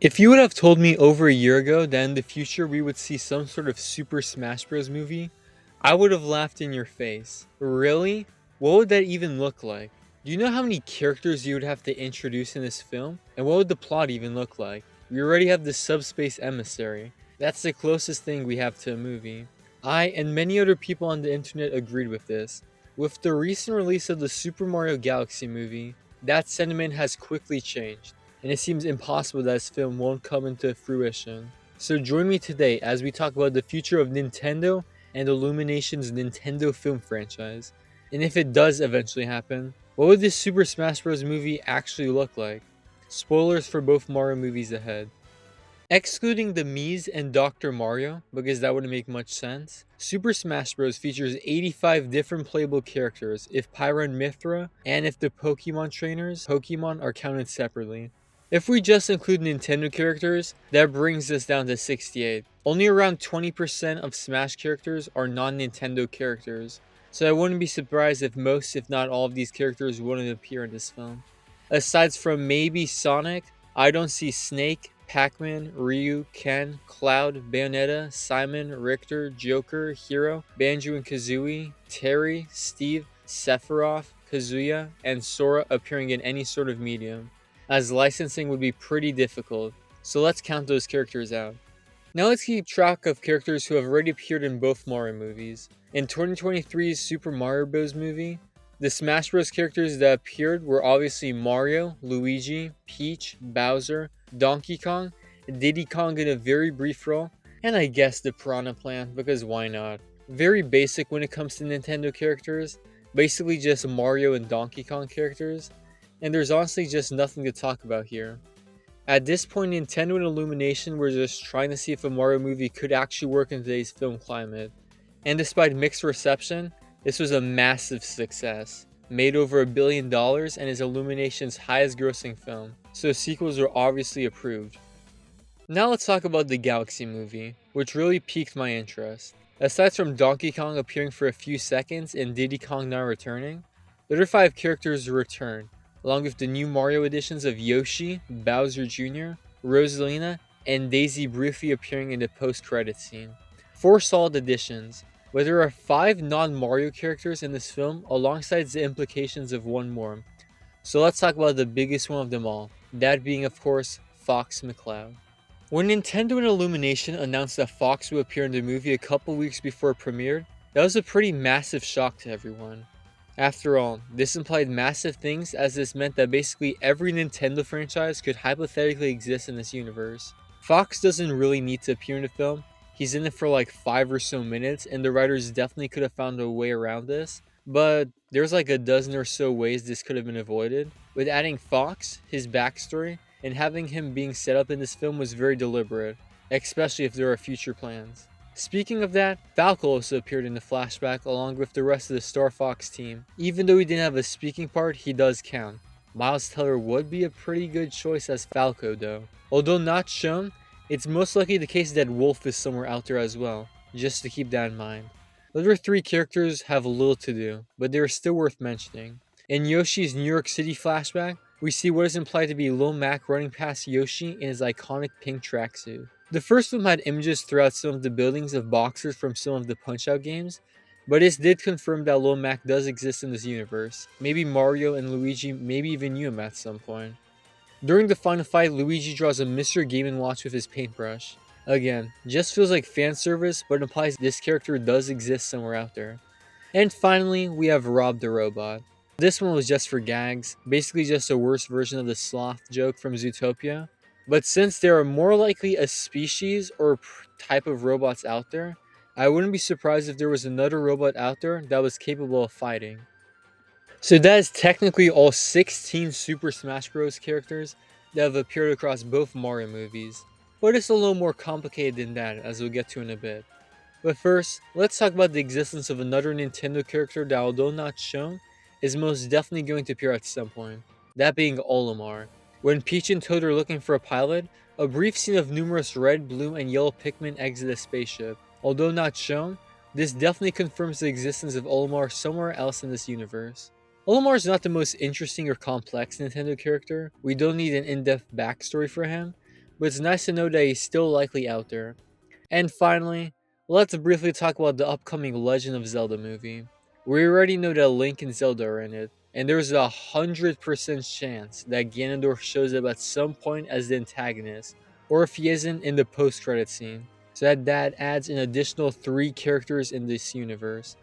If you would have told me over a year ago that in the future we would see some sort of Super Smash Bros. Movie, I would have laughed in your face. Really? What would that even look like? Do you know how many characters you would have to introduce in this film? And what would the plot even look like? We already have the subspace emissary. That's the closest thing we have to a movie. I and many other people on the internet agreed with this. With the recent release of the Super Mario Galaxy movie, that sentiment has quickly changed, and it seems impossible that this film won't come into fruition. So join me today as we talk about the future of Nintendo and Illumination's Nintendo film franchise. And if it does eventually happen, what would this Super Smash Bros. Movie actually look like? Spoilers for both Mario movies ahead. Excluding the Mii's and Dr. Mario, because that wouldn't make much sense, Super Smash Bros. Features 85 different playable characters if Pyra and Mythra, and if the Pokemon trainers, Pokemon, are counted separately. If we just include Nintendo characters, that brings us down to 68. Only around 20% of Smash characters are non-Nintendo characters, so I wouldn't be surprised if most, if not all of these characters wouldn't appear in this film. Aside from maybe Sonic, I don't see Snake, Pac-Man, Ryu, Ken, Cloud, Bayonetta, Simon, Richter, Joker, Hero, Banjo and Kazooie, Terry, Steve, Sephiroth, Kazuya, and Sora appearing in any sort of medium, as licensing would be pretty difficult, so let's count those characters out. Now let's keep track of characters who have already appeared in both Mario movies. In 2023's Super Mario Bros. Movie, the Smash Bros. Characters that appeared were obviously Mario, Luigi, Peach, Bowser, Donkey Kong, Diddy Kong in a very brief role, and I guess the Piranha Plant, because why not? Very basic when it comes to Nintendo characters, basically just Mario and Donkey Kong characters, and there's honestly just nothing to talk about here. At this point, Nintendo and Illumination were just trying to see if a Mario movie could actually work in today's film climate. And despite mixed reception, this was a massive success. Made over $1 billion and is Illumination's highest grossing film, so sequels were obviously approved. Now let's talk about the Galaxy movie, which really piqued my interest. Aside from Donkey Kong appearing for a few seconds and Diddy Kong now returning, the other 5 characters return, along with the new Mario editions of Yoshi, Bowser Jr., Rosalina, and Daisy briefly appearing in the post-credits scene. 4 solid additions, but there are 5 non-Mario characters in this film alongside the implications of 1 more. So let's talk about the biggest one of them all, that being of course Fox McCloud. When Nintendo and Illumination announced that Fox would appear in the movie a couple weeks before it premiered, that was a pretty massive shock to everyone. After all, this implied massive things, as this meant that basically every Nintendo franchise could hypothetically exist in this universe. Fox doesn't really need to appear in the film, he's in it for like 5 or so minutes, and the writers definitely could have found a way around this, but there's like a dozen or so ways this could have been avoided. With adding Fox, his backstory, and having him being set up in this film was very deliberate, especially if there are future plans. Speaking of that, Falco also appeared in the flashback along with the rest of the Star Fox team. Even though he didn't have a speaking part, he does count. Miles Teller would be a pretty good choice as Falco though. Although not shown, it's most likely the case that Wolf is somewhere out there as well, just to keep that in mind. The other 3 characters have little to do, but they are still worth mentioning. In Yoshi's New York City flashback, we see what is implied to be Lil Mac running past Yoshi in his iconic pink tracksuit. The first film had images throughout some of the buildings of boxers from some of the Punch-Out games, but this did confirm that Lil Mac does exist in this universe. Maybe Mario and Luigi, maybe even you at some point. During the final fight, Luigi draws a Mr. Game & Watch with his paintbrush. Again, just feels like fan service, but implies this character does exist somewhere out there. And finally, we have Rob the Robot. This one was just for gags, basically just a worse version of the sloth joke from Zootopia. But since there are more likely a species or type of robots out there, I wouldn't be surprised if there was another robot out there that was capable of fighting. So that is technically all 16 Super Smash Bros. Characters that have appeared across both Mario movies. But it's a little more complicated than that, as we'll get to in a bit. But first, let's talk about the existence of another Nintendo character that, although not shown, is most definitely going to appear at some point. That being Olimar. When Peach and Toad are looking for a pilot, a brief scene of numerous red, blue, and yellow Pikmin exit a spaceship. Although not shown, this definitely confirms the existence of Olimar somewhere else in this universe. Olimar is not the most interesting or complex Nintendo character, we don't need an in-depth backstory for him, but it's nice to know that he's still likely out there. And finally, let's briefly talk about the upcoming Legend of Zelda movie. We already know that Link and Zelda are in it, and there's 100% chance that Ganondorf shows up at some point as the antagonist, or if he isn't, in the post-credit scene. So that adds an additional 3 characters in this universe.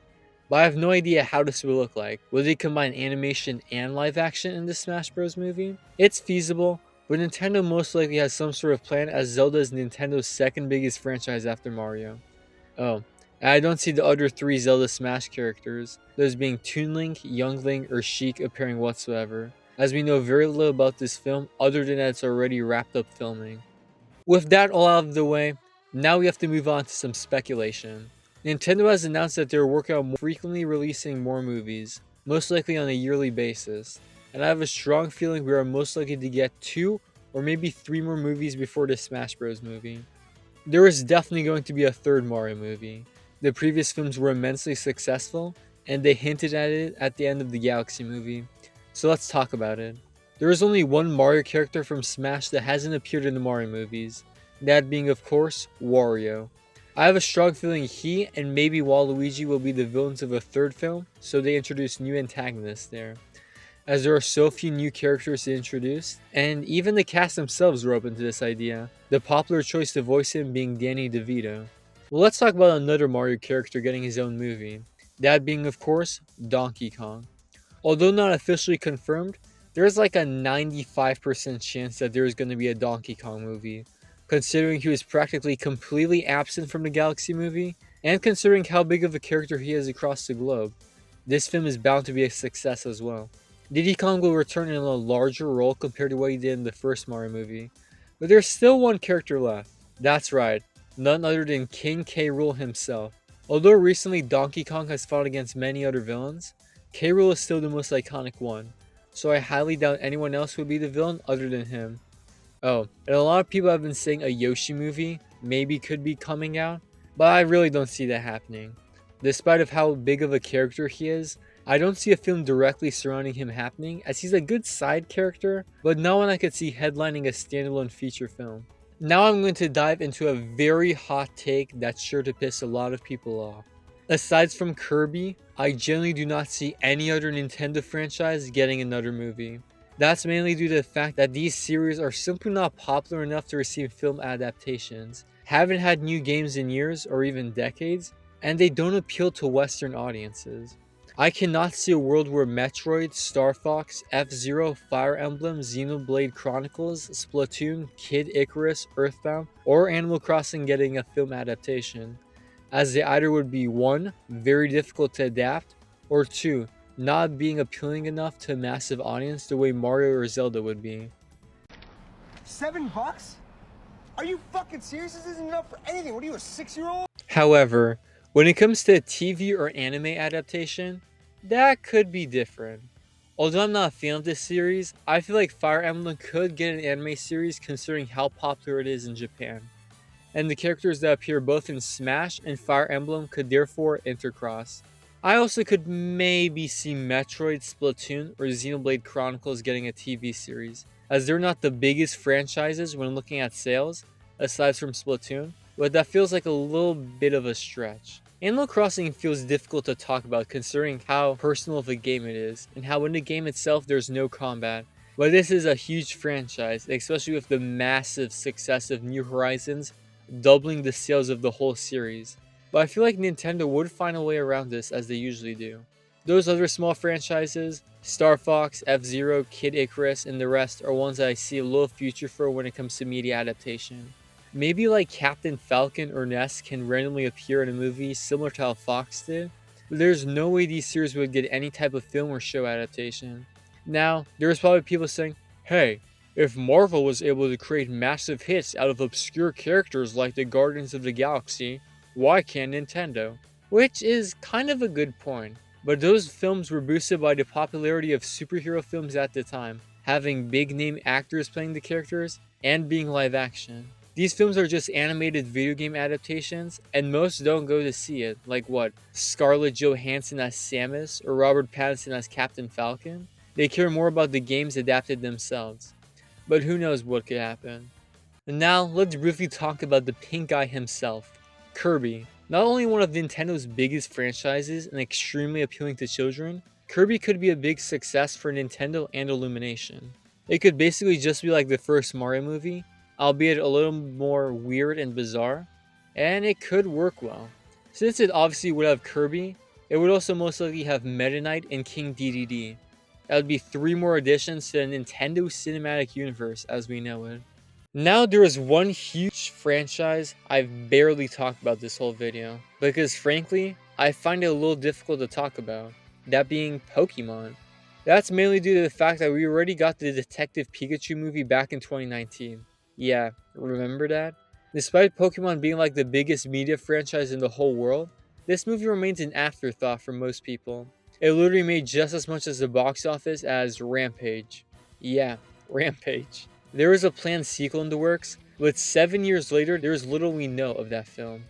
But I have no idea how this will look like. Will they combine animation and live action in the Smash Bros. Movie? It's feasible, but Nintendo most likely has some sort of plan, as Zelda is Nintendo's second biggest franchise after Mario. Oh, and I don't see the other 3 Zelda Smash characters, those being Toon Link, Young Link, or Sheik, appearing whatsoever, as we know very little about this film other than that it's already wrapped up filming. With that all out of the way, now we have to move on to some speculation. Nintendo has announced that they're working on more frequently releasing more movies, most likely on a yearly basis, and I have a strong feeling we are most likely to get 2 or maybe 3 more movies before the Smash Bros. Movie. There is definitely going to be a third Mario movie. The previous films were immensely successful, and they hinted at it at the end of the Galaxy movie, so let's talk about it. There is only one Mario character from Smash that hasn't appeared in the Mario movies, that being of course Wario. I have a strong feeling he and maybe Waluigi will be the villains of a third film, so they introduce new antagonists there. As there are so few new characters to introduce, and even the cast themselves were open to this idea, the popular choice to voice him being Danny DeVito. Well, let's talk about another Mario character getting his own movie, that being of course Donkey Kong. Although not officially confirmed, there's like a 95% chance that there is going to be a Donkey Kong movie, considering he was practically completely absent from the Galaxy movie, and considering how big of a character he is across the globe. This film is bound to be a success as well. Diddy Kong will return in a larger role compared to what he did in the first Mario movie, but there's still one character left. That's right, none other than King K. Rool himself. Although recently Donkey Kong has fought against many other villains, K. Rool is still the most iconic one, so I highly doubt anyone else would be the villain other than him. Oh, and a lot of people have been saying a Yoshi movie maybe could be coming out, but I really don't see that happening. Despite of how big of a character he is, I don't see a film directly surrounding him happening, as he's a good side character, but no one I could see headlining a standalone feature film. Now I'm going to dive into a very hot take that's sure to piss a lot of people off. Aside from Kirby, I generally do not see any other Nintendo franchise getting another movie. That's mainly due to the fact that these series are simply not popular enough to receive film adaptations, haven't had new games in years or even decades, and they don't appeal to Western audiences. I cannot see a world where Metroid, Star Fox, F-Zero, Fire Emblem, Xenoblade Chronicles, Splatoon, Kid Icarus, Earthbound, or Animal Crossing getting a film adaptation, as they either would be 1. Very difficult to adapt, or 2. Not being appealing enough to a massive audience the way Mario or Zelda would be. $7? Are you fucking serious? This isn't enough for anything. What are you, a 6-year-old? However, when it comes to a TV or anime adaptation, that could be different. Although I'm not a fan of this series, I feel like Fire Emblem could get an anime series considering how popular it is in Japan. And the characters that appear both in Smash and Fire Emblem could therefore intercross. I also could maybe see Metroid, Splatoon, or Xenoblade Chronicles getting a TV series, as they're not the biggest franchises when looking at sales, aside from Splatoon, but that feels like a little bit of a stretch. Animal Crossing feels difficult to talk about considering how personal of a game it is, and how in the game itself there's no combat. But this is a huge franchise, especially with the massive success of New Horizons, doubling the sales of the whole series. But I feel like Nintendo would find a way around this as they usually do. Those other small franchises, Star Fox, F-Zero, Kid Icarus, and the rest are ones that I see a little future for when it comes to media adaptation. Maybe like Captain Falcon or Ness can randomly appear in a movie similar to how Fox did, but there's no way these series would get any type of film or show adaptation. Now, there's probably people saying, hey, if Marvel was able to create massive hits out of obscure characters like the Guardians of the Galaxy, why can't Nintendo? Which is kind of a good point, but those films were boosted by the popularity of superhero films at the time, having big name actors playing the characters, and being live action. These films are just animated video game adaptations, and most don't go to see it, like what, Scarlett Johansson as Samus or Robert Pattinson as Captain Falcon? They care more about the games adapted themselves. But who knows what could happen. And now, let's briefly talk about the pink guy himself, Kirby. Not only one of Nintendo's biggest franchises and extremely appealing to children, Kirby could be a big success for Nintendo and Illumination. It could basically just be like the first Mario movie, albeit a little more weird and bizarre, and it could work well. Since it obviously would have Kirby, it would also most likely have Meta Knight and King DDD. That would be 3 more additions to the Nintendo Cinematic Universe as we know it. Now there is one huge franchise I've barely talked about this whole video, because frankly, I find it a little difficult to talk about, that being Pokemon. That's mainly due to the fact that we already got the Detective Pikachu movie back in 2019. Yeah, remember that? Despite Pokemon being like the biggest media franchise in the whole world, this movie remains an afterthought for most people. It literally made just as much as the box office as Rampage. Yeah, Rampage. There is a planned sequel in the works, but 7 years later, there is little we know of that film.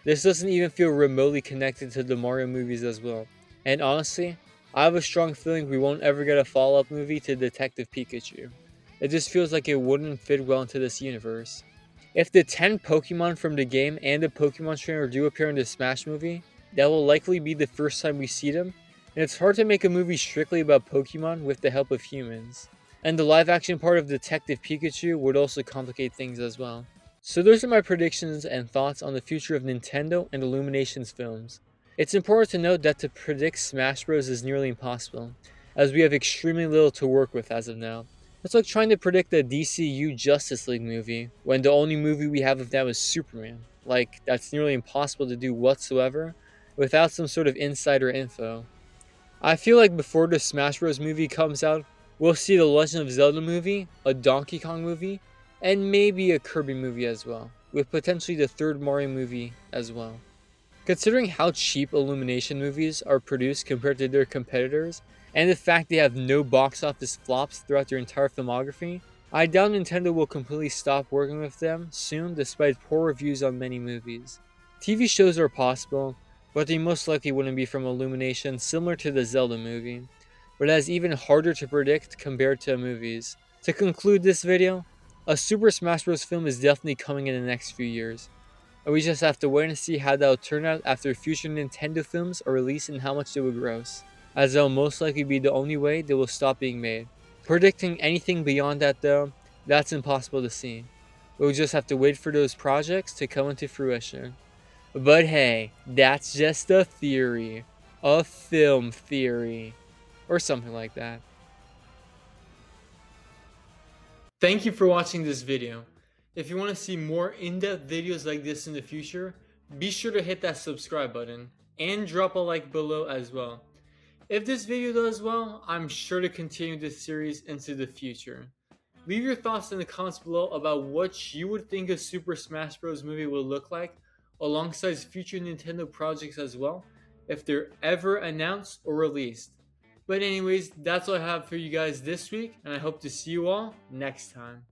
This doesn't even feel remotely connected to the Mario movies as well. And honestly, I have a strong feeling we won't ever get a follow-up movie to Detective Pikachu. It just feels like it wouldn't fit well into this universe. If the 10 Pokemon from the game and the Pokemon trainer do appear in the Smash movie, that will likely be the first time we see them, and it's hard to make a movie strictly about Pokemon with the help of humans. And the live action part of Detective Pikachu would also complicate things as well. So those are my predictions and thoughts on the future of Nintendo and Illumination's films. It's important to note that to predict Smash Bros is nearly impossible, as we have extremely little to work with as of now. It's like trying to predict the DCU Justice League movie, when the only movie we have of that is Superman. Like, that's nearly impossible to do whatsoever, without some sort of insider info. I feel like before the Smash Bros movie comes out, we'll see the Legend of Zelda movie, a Donkey Kong movie, and maybe a Kirby movie as well, with potentially the 3rd Mario movie as well. Considering how cheap Illumination movies are produced compared to their competitors, and the fact they have no box office flops throughout their entire filmography, I doubt Nintendo will completely stop working with them soon despite poor reviews on many movies. TV shows are possible, but they most likely wouldn't be from Illumination, similar to the Zelda movie, but that is even harder to predict compared to movies. To conclude this video, a Super Smash Bros. Film is definitely coming in the next few years, and we just have to wait and see how that will turn out after future Nintendo films are released and how much they will gross, as that will most likely be the only way they will stop being made. Predicting anything beyond that though, that's impossible to see. We'll just have to wait for those projects to come into fruition. But hey, that's just a theory. A film theory. Or something like that. Thank you for watching this video. If you want to see more in-depth videos like this in the future, be sure to hit that subscribe button and drop a like below as well. If this video does well, I'm sure to continue this series into the future. Leave your thoughts in the comments below about what you would think a Super Smash Bros. Movie will look like, alongside future Nintendo projects as well, if they're ever announced or released. But anyways, that's all I have for you guys this week, and I hope to see you all next time.